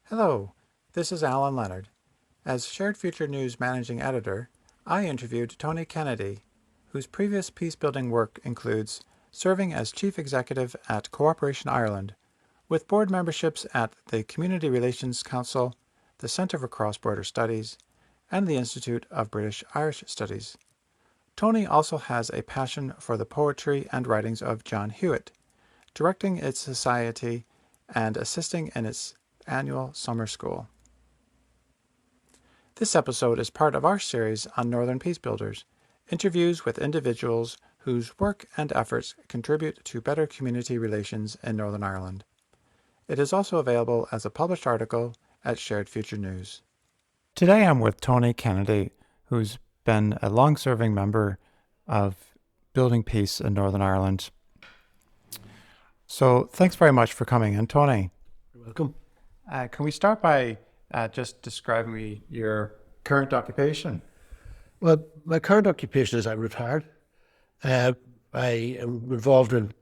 Hello, this is Alan Leonard. As Shared Future News Managing Editor, I interviewed Tony Kennedy, whose previous peacebuilding work includes serving as Chief Executive at Cooperation Ireland, with board memberships at the Community Relations Council, the Centre for Cross-Border Studies, and the Institute of British-Irish Studies. Tony also has a passion for the poetry and writings of John Hewitt, directing its society and assisting in its annual summer school. This episode is part of our series on Northern Peacebuilders, interviews with individuals whose work and efforts contribute to better community relations in Northern Ireland. It is also available as a published article at Shared Future News. Today I'm with Tony Kennedy, who's been a long-serving member of Building Peace in Northern Ireland. So thanks very much for coming in, Tony. You're welcome. Can we start by just describing me your current occupation? Well, my current occupation is I'm retired. I am involved in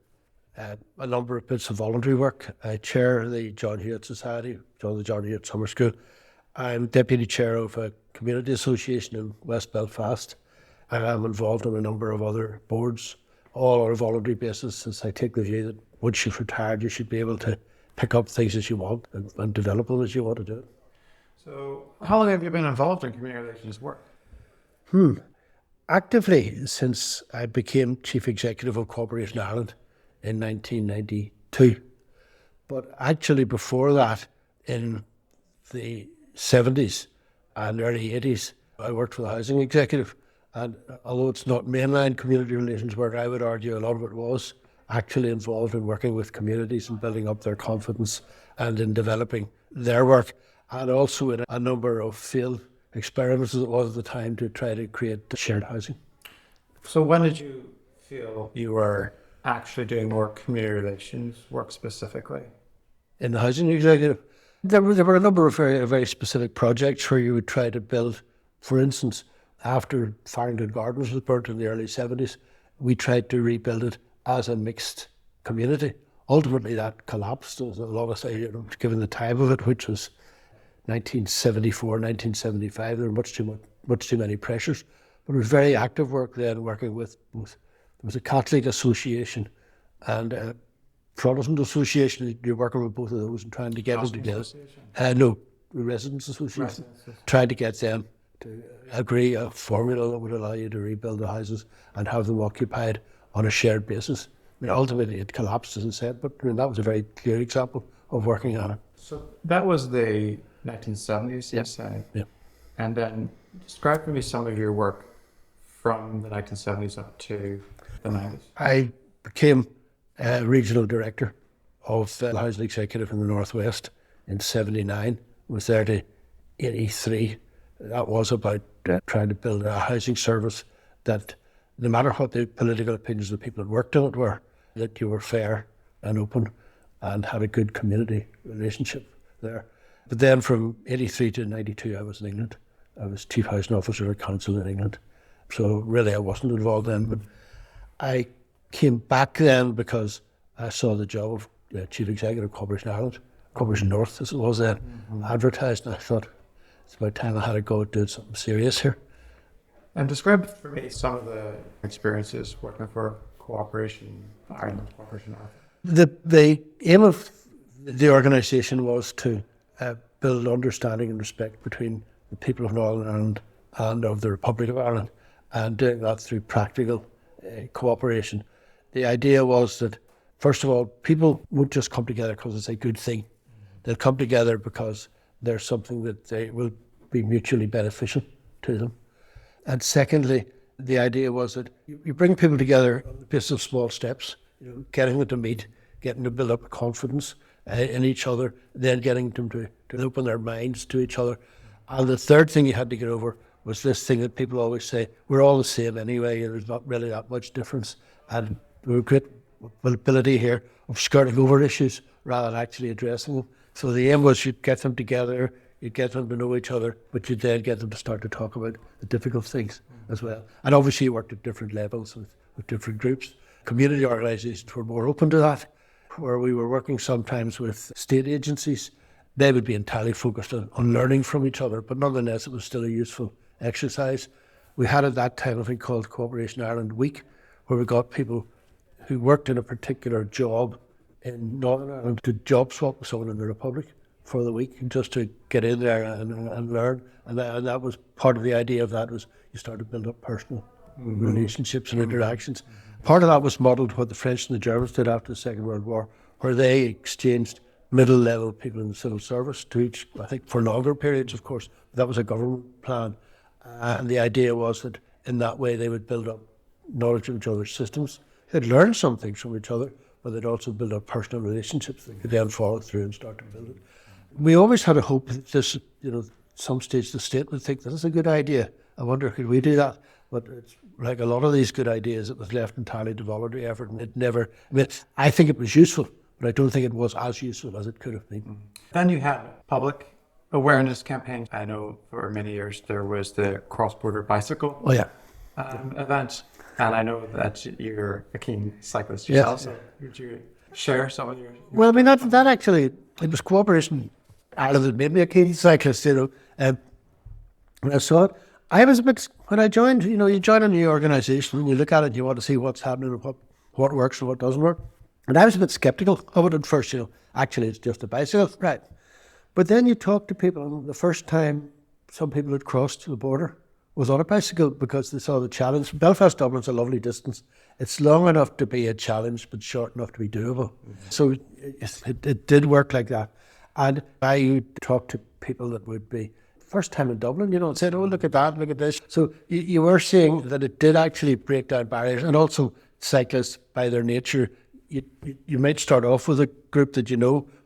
a number of bits of voluntary work. I chair the John Hewitt Society, the John Hewitt Summer School. I'm deputy chair of a community association in West Belfast. And I'm involved in a number of other boards, all on a voluntary basis, since I take the view that once you've retired, you should be able to pick up things as you want and develop them as you want to do it. So how long have you been involved in community relations work? Actively since I became Chief Executive of Cooperation Ireland in 1992. But actually before that, in the 70s and early 80s, I worked for the Housing Executive. And although it's not mainline community relations work, I would argue a lot of it was actually involved in working with communities and building up their confidence and in developing their work, and also in a number of field experiments as it was at the time to try to create shared housing. So when did you feel you were actually doing more community relations work specifically? In the Housing Executive, there were a number of very specific projects where you would try to build, for instance, after Farringdon Gardens was burnt in the early 70s, we tried to rebuild it as a mixed community. Ultimately that collapsed, as long as given the time of it, which was 1974, 1975, there were much too many pressures. But it was very active work then, working with both. There was a Catholic association and a Protestant association. You're working with both of those and trying to get them together. No, the Residents Association. Trying to get them to agree a formula that would allow you to rebuild the houses and have them occupied on a shared basis. I mean, ultimately it collapsed, as I said, but that was a very clear example of working on it. So that was the 1970s, you say? Yeah. And then describe for me some of your work from the 1970s up to the 90s. I became regional director of the Housing Executive in the Northwest in 79, was there to 83. That was about trying to build a housing service that, no matter what the political opinions of the people that worked in it were, that you were fair and open and had a good community relationship there. But then from 83 to 92, I was in England. I was Chief Housing Officer at Council in England. So really I wasn't involved then, but I came back then because I saw the job of Chief Executive of Cooperation Ireland, Cooperation North as it was then, advertised, and I thought it's about time I had to go do something serious here. And describe for me some of the experiences working for Cooperation Ireland, Cooperation North. The aim of the organisation was to build understanding and respect between the people of Northern Ireland and of the Republic of Ireland, and doing that through practical cooperation. The idea was that, first of all, people won't just come together because it's a good thing. They'll come together because there's something that they will be mutually beneficial to them. And secondly, the idea was that you bring people together on the basis of small steps, getting them to meet, getting them to build up confidence in each other, then getting them to open their minds to each other. And the third thing you had to get over was this thing that people always say, we're all the same anyway, and there's not really that much difference. And there was great ability here of skirting over issues rather than actually addressing them. So the aim was you'd get them together, you'd get them to know each other, but you'd then get them to start to talk about the difficult things as well. And obviously you worked at different levels with different groups. Community organisations were more open to that, where we were working sometimes with state agencies. They would be entirely focused on learning from each other, but nonetheless it was still a useful exercise. We had at that time a thing called Cooperation Ireland Week, where we got people who worked in a particular job in Northern Ireland to job swap with someone in the Republic for the week, just to get in there and learn. And that was part of the idea of that, was you start to build up personal relationships and interactions. Part of that was modelled what the French and the Germans did after the Second World War, where they exchanged middle-level people in the civil service to each, I think for longer periods, of course. That was a government plan. And the idea was that in that way they would build up knowledge of each other's systems. They'd learn some things from each other, but they'd also build up personal relationships that could then follow through and start to build it. We always had a hope that this, some stage the state would think this is a good idea. I wonder, could we do that? But it's like a lot of these good ideas, it was left entirely to voluntary effort, and it never, I think it was useful, but I don't think it was as useful as it could have been. Then you had public awareness campaigns. I know for many years there was the cross-border bicycle event, and I know that you're a keen cyclist yourself, so would you share some of your... Well, that actually, it was Cooperation Ireland that made me a keen cyclist, when I saw it. I was a bit, when I joined, you join a new organisation and you look at it, you want to see what's happening and what works and what doesn't work. And I was a bit sceptical of it at first, actually it's just a bicycle, right? But then you talk to people, and the first time some people had crossed the border was on a bicycle because they saw the challenge. Belfast Dublin's a lovely distance. It's long enough to be a challenge, but short enough to be doable. So it did work like that. And I would talk to people that would be first time in Dublin, and said, oh, look at that, look at this. So you were seeing that it did actually break down barriers, and also cyclists by their nature, you might start off with a group that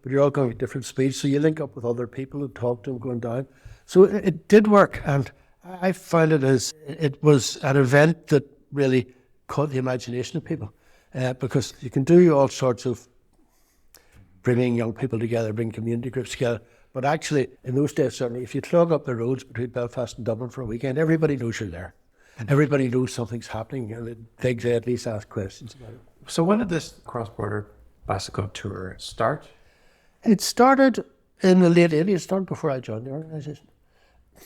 but you're all going at different speeds, so you link up with other people and talk to them going down. So it did work, and I found it was an event that really caught the imagination of people, because you can do all sorts of bringing young people together, bring community groups together. But actually, in those days, certainly, if you clog up the roads between Belfast and Dublin for a weekend, everybody knows you're there. Everybody knows something's happening, and they at least ask questions about it. So when did this cross-border bicycle tour start? It started in the late 80s. It started before I joined the organisation.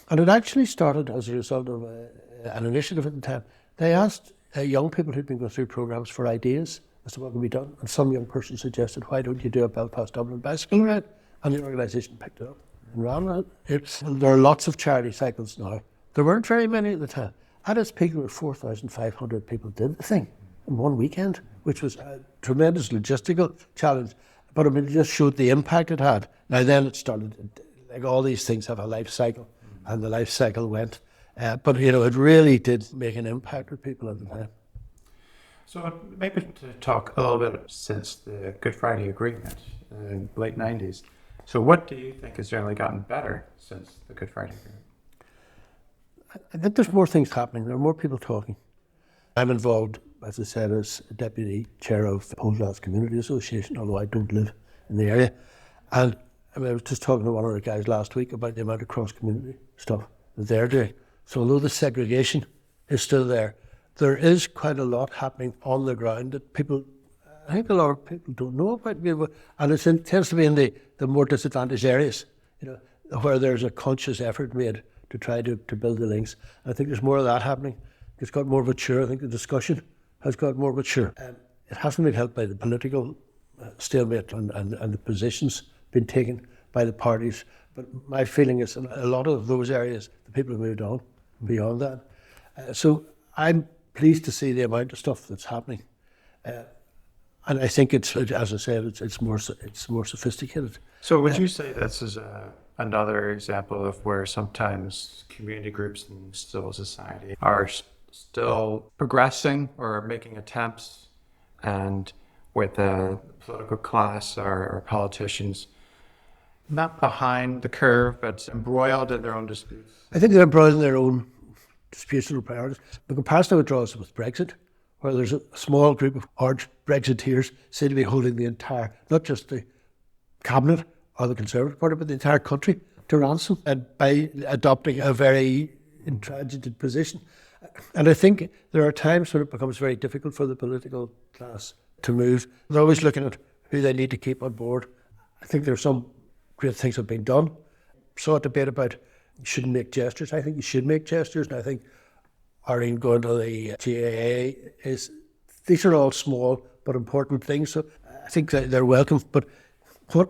And it actually started as a result of an initiative at the time. They asked young people who'd been going through programmes for ideas as to what could be done. And some young person suggested, why don't you do a Belfast-Dublin bicycle ride? And the organisation picked it up and ran with it. There are lots of charity cycles now. There weren't very many at the time. At its peak, there were 4,500 people did the thing in one weekend, which was a tremendous logistical challenge. But it just showed the impact it had. Now then it started, like all these things have a life cycle, and the life cycle went. But it really did make an impact with people at the time. So maybe to talk a little bit since the Good Friday Agreement in the late 90s. So what do you think has generally gotten better since the Good Friday Agreement? I think there's more things happening. There are more people talking. I'm involved, as I said, as deputy chair of the Poland's Community Association, although I don't live in the area. And I was just talking to one of the guys last week about the amount of cross-community stuff that they're doing. So although the segregation is still there, there is quite a lot happening on the ground that I think a lot of people don't know about. And it tends to be in the more disadvantaged areas, where there's a conscious effort made to try to build the links. I think there's more of that happening. It's got more mature. I think the discussion has got more mature. It hasn't been helped by the political stalemate and the positions being taken by the parties. But my feeling is in a lot of those areas, the people have moved on beyond that. So I'm pleased to see the amount of stuff that's happening. And I think it's, as I said, it's more sophisticated. So would you say this is another example of where sometimes community groups and civil society are still progressing or making attempts, and with the political class or politicians not behind the curve, but embroiled in their own disputes? I think they're embroiled in their own disputes and priorities. The comparison I would draw is with Brexit, where there's a small group of arch Brexiteers seem to be holding the entire, not just the cabinet or the Conservative Party, but the entire country to ransom and by adopting a very intransigent position. And I think there are times when it becomes very difficult for the political class to move. They're always looking at who they need to keep on board. I think there's some great things have been done. Saw a debate about you shouldn't make gestures. I think you should make gestures, and I think Irene going to the GAA these are all small but important things. So I think that they're welcome. But what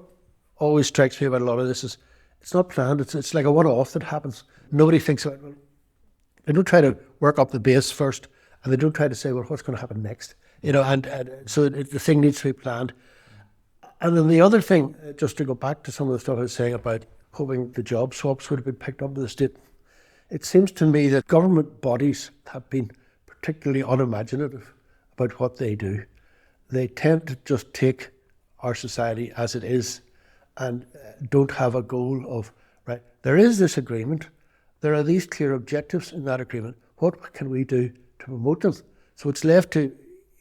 always strikes me about a lot of this is it's not planned. It's like a one-off that happens. Nobody thinks about it. They don't try to work up the base first, and they don't try to say, well, what's going to happen next? And so the thing needs to be planned. And then the other thing, just to go back to some of the stuff I was saying about hoping the job swaps would have been picked up by the state, it seems to me that government bodies have been particularly unimaginative about what they do. They tend to just take our society as it is and don't have a goal of, right, there is this agreement, there are these clear objectives in that agreement, what can we do to promote them? So it's left to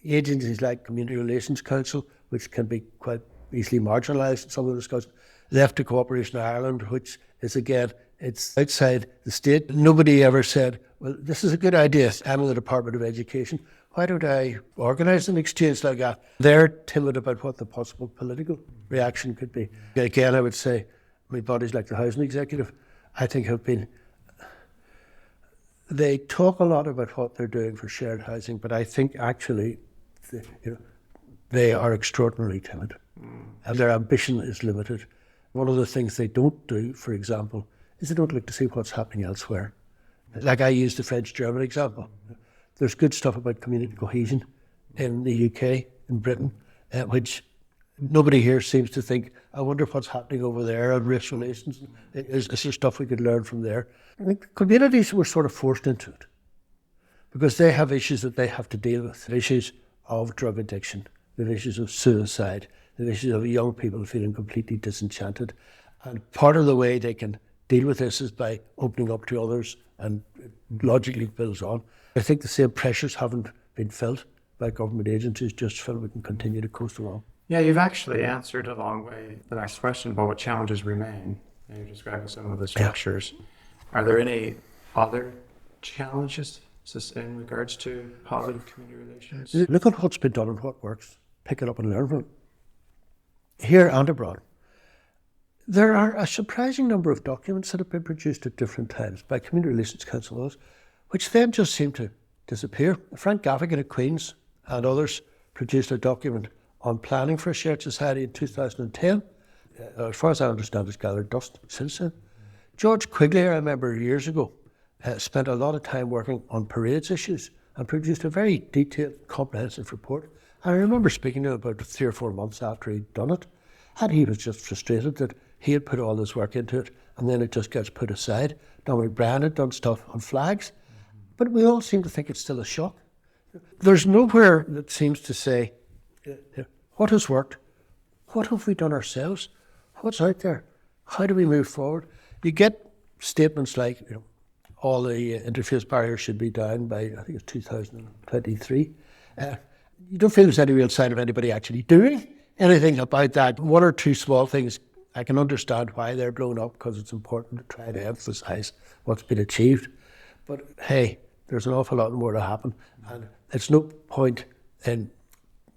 agencies like Community Relations Council, which can be quite easily marginalised in some of the discussion, left to Cooperation Ireland, which is again, it's outside the state. Nobody ever said, well, this is a good idea, I'm in the Department of Education, why don't I organise an exchange like that? They're timid about what the possible political reaction could be. Again, I would say, bodies like the Housing Executive, I think have been, they talk a lot about what they're doing for shared housing, but I think actually they are extraordinarily timid and their ambition is limited. One of the things they don't do, for example, is they don't look to see what's happening elsewhere. Like I used the French-German example. There's good stuff about community cohesion in the UK, in Britain, which nobody here seems to think, I wonder what's happening over there and race relations. Is there stuff we could learn from there? I think communities were sort of forced into it because they have issues that they have to deal with. Issues of drug addiction, the issues of suicide, the issues of young people feeling completely disenchanted. And part of the way they can deal with this is by opening up to others and it logically builds on. I think the same pressures haven't been felt by government agencies, just felt we can continue to coast along. Yeah, you've actually answered a long way the next question about what challenges remain. And you're describing some of the structures. Yeah. Are there any other challenges in regards to positive community relations? Look at what's been done and what works. Pick it up and learn from it. Here and abroad. There are a surprising number of documents that have been produced at different times by Community Relations Council, which then just seem to disappear. Frank Gaffigan at Queen's and others produced a document on planning for a shared society in 2010. As far as I understand, it's gathered dust since then. George Quigley, I remember years ago, spent a lot of time working on parades issues and produced a very detailed, comprehensive report. I remember speaking to him about 3 or 4 months after he'd done it, and he was just frustrated that he had put all this work into it and then it just gets put aside. Dominic Bryan had done stuff on flags, but we all seem to think it's still a shock. There's nowhere that seems to say, what has worked? What have we done ourselves? What's out there? How do we move forward? You get statements like, all the interface barriers should be down by, I think it's 2023. You don't feel there's any real sign of anybody actually doing anything about that. 1 or 2 small things, I can understand why they're blown up because it's important to try to emphasise what's been achieved. But hey, there's an awful lot more to happen. And it's no point in,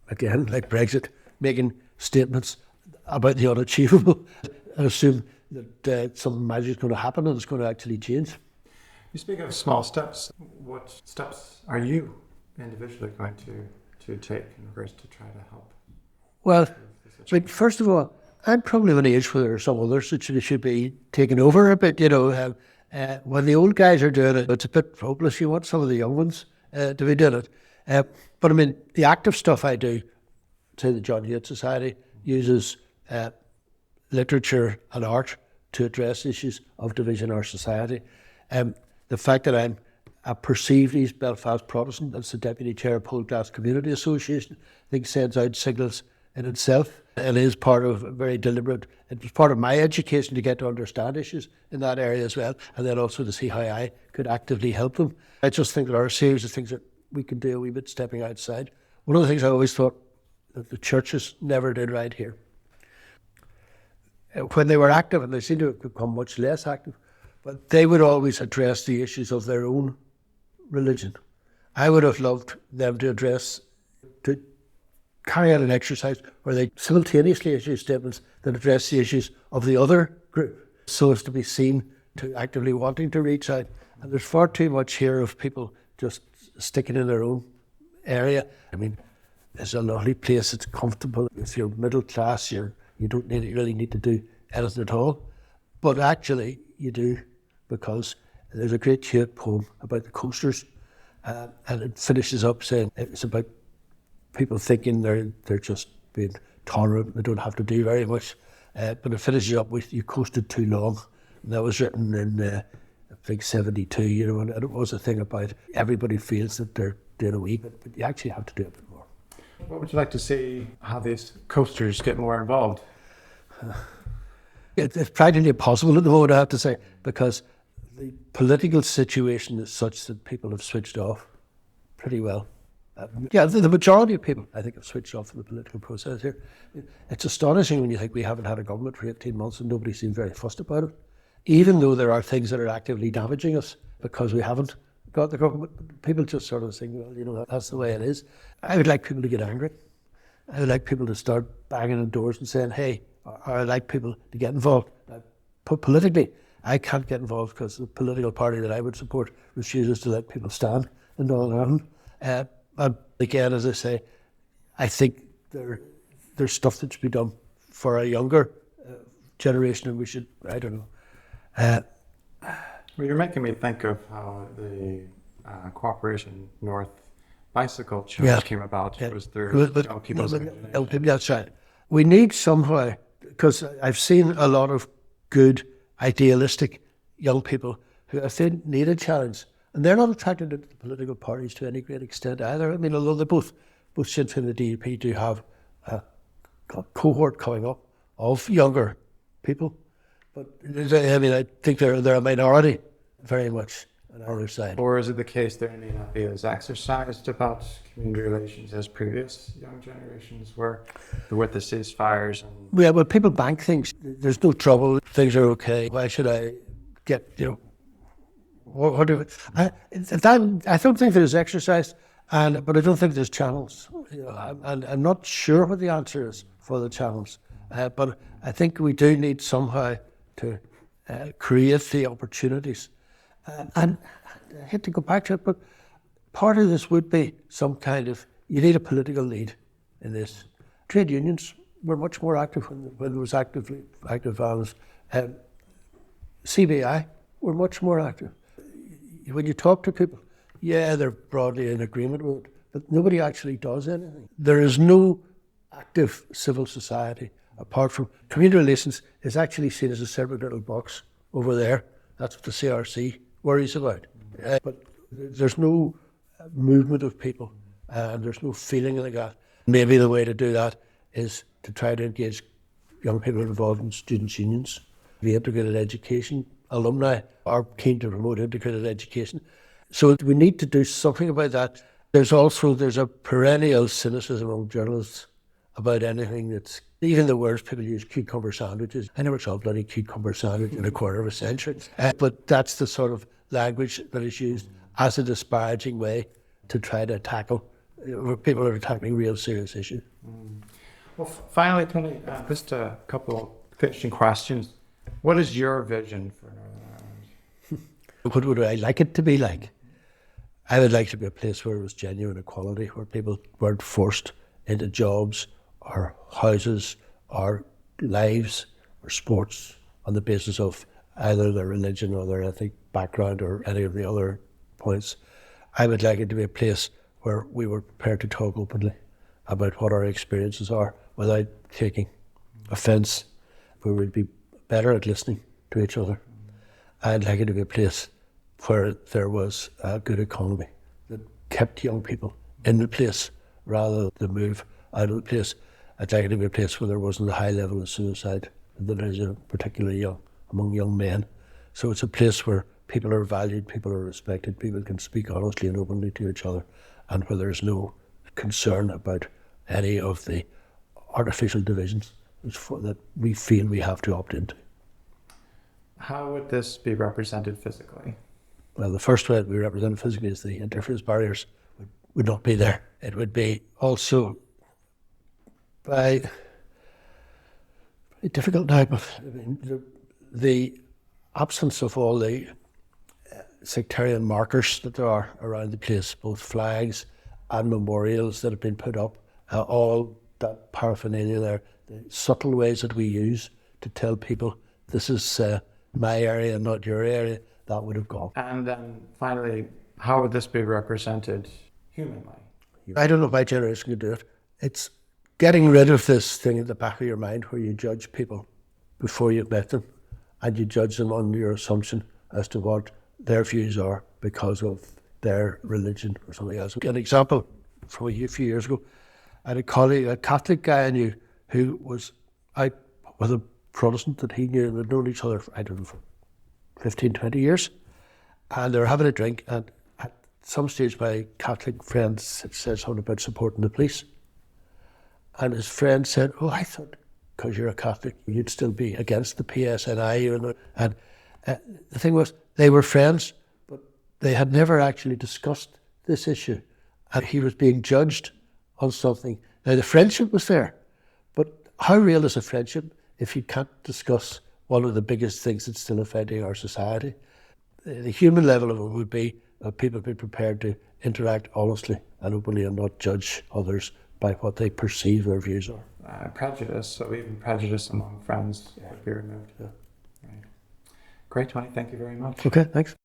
again, like Brexit, making statements about the unachievable and assume that something magic is going to happen and it's going to actually change. You speak of small steps. What steps are you individually going to take in regards to try to help? Well, first of all, I'm probably of an age where there are some others that should be taken over a bit. When the old guys are doing it, it's a bit hopeless. You want some of the young ones to be doing it. But the active stuff I do, say the John Hewitt Society, uses literature and art to address issues of division in our society. The fact that I'm a perceived East Belfast Protestant, that's the Deputy Chair of Poldglass Community Association, I think sends out signals in itself. It is part of very deliberate, it was part of my education to get to understand issues in that area as well, and then also to see how I could actively help them. I just think there are a series of things that we can do a wee bit stepping outside. One of the things I always thought that the churches never did right here. when they were active, and they seem to have become much less active, but they would always address the issues of their own religion. I would have loved them to carry out an exercise where they simultaneously issue statements that address the issues of the other group, so as to be seen to actively wanting to reach out. And there's far too much here of people just sticking in their own area. I mean, it's a lovely place, it's comfortable. If you're middle class, you don't really need to do anything at all. But actually, you do, because there's a great cute poem about the coasters, and it finishes up saying it's about people thinking they're just being tolerant, they don't have to do very much. But it finishes up with, "You coasted too long." And that was written in, I think, 72, and it was a thing about everybody feels that they're doing a wee bit, but you actually have to do a bit more. What would you like to see how these coasters get more involved? It's practically impossible at the moment, I have to say, because the political situation is such that people have switched off pretty well. The majority of people, I think, have switched off from the political process here. It's astonishing when you think we haven't had a government for 18 months and nobody seems very fussed about it, even though there are things that are actively damaging us because we haven't got the government. People just sort of think, well, that's the way it is. I would like people to get angry. I would like people to start banging on doors and saying, hey, I would like people to get involved. Politically, I can't get involved because the political party that I would support refuses to let people stand in Northern Ireland. And again, as I say, I think there's stuff that should be done for a younger generation, and we should, I don't know. Well, you're making me think of how the Cooperation North bicycle challenge came about. Yeah. It was through people's That's right. We need somehow, because I've seen a lot of good, idealistic young people who I think need a challenge. And they're not attracted to the political parties to any great extent either. I mean, although they both Sinn Féin and the DUP do have a cohort coming up of younger people. But I mean, I think they're a minority very much on either side. Or is it the case they may not be as exercised about community relations as previous young generations were, with the ceasefires? Yeah, well, people bank things. There's no trouble. Things are okay. Why should I get, what do I don't think there's exercise, but I don't think there's channels. I'm not sure what the answer is for the channels, but I think we do need somehow to create the opportunities. And I hate to go back to it, but part of this would be some kind of, you need a political lead in this. Trade unions were much more active when there was active violence. CBI were much more active. When you talk to people, they're broadly in agreement with it, but nobody actually does anything. There is no active civil society apart from community relations is actually seen as a separate little box over there. That's what the CRC worries about. But there's no movement of people, and there's no feeling like that. Maybe the way to do that is to try to engage young people involved in students' unions. The integrated education alumni are keen to promote integrated education. So we need to do something about that. There's a perennial cynicism among journalists about anything that's, even the words people use, cucumber sandwiches. I never saw a bloody cucumber sandwich in a quarter of a century. But that's the sort of language that is used as a disparaging way to try to tackle people are tackling real serious issues. Well, finally, Tony, just a couple of finishing questions. What is your vision for Northern Ireland? What would I like it to be like? I would like to be a place where it was genuine equality, where people weren't forced into jobs or houses or lives or sports on the basis of either their religion or their ethnic background or any of the other points. I would like it to be a place where we were prepared to talk openly about what our experiences are without taking offence, where we'd be better at listening to each other. I'd like it to be a place where there was a good economy that kept young people in the place rather than move out of the place. I'd like it to be a place where there wasn't a high level of suicide that there is particularly among young men. So it's a place where people are valued, people are respected, people can speak honestly and openly to each other, and where there's no concern about any of the artificial divisions that we feel we have to opt into. How would this be represented physically? Well, the first way we represent physically is the interference barriers would not be there. It would be also by a difficult type of, the absence of all the sectarian markers that there are around the place, both flags and memorials that have been put up, all that paraphernalia there, the subtle ways that we use to tell people this is my area, not your area, that would have gone. And then finally, how would this be represented humanly? I don't know if my generation could do it. It's getting rid of this thing at the back of your mind where you judge people before you've met them, and you judge them on your assumption as to what their views are because of their religion or something else. An example from a few years ago, I had a colleague, a Catholic guy I knew, who was out with a Protestant that he knew, and they'd known each other for, I don't know, for 15, 20 years. And they were having a drink, and at some stage my Catholic friend said something about supporting the police. And his friend said, oh, I thought because you're a Catholic, you'd still be against the PSNI. And the thing was, they were friends, but they had never actually discussed this issue. And he was being judged on something. Now, the friendship was there, but how real is a friendship if you can't discuss one of the biggest things that's still affecting our society? The human level of it would be that people be prepared to interact honestly and openly and not judge others by what they perceive their views are. Prejudice, so even prejudice among friends would be removed. Yeah. Right. Great, Tony. Thank you very much. Okay, thanks.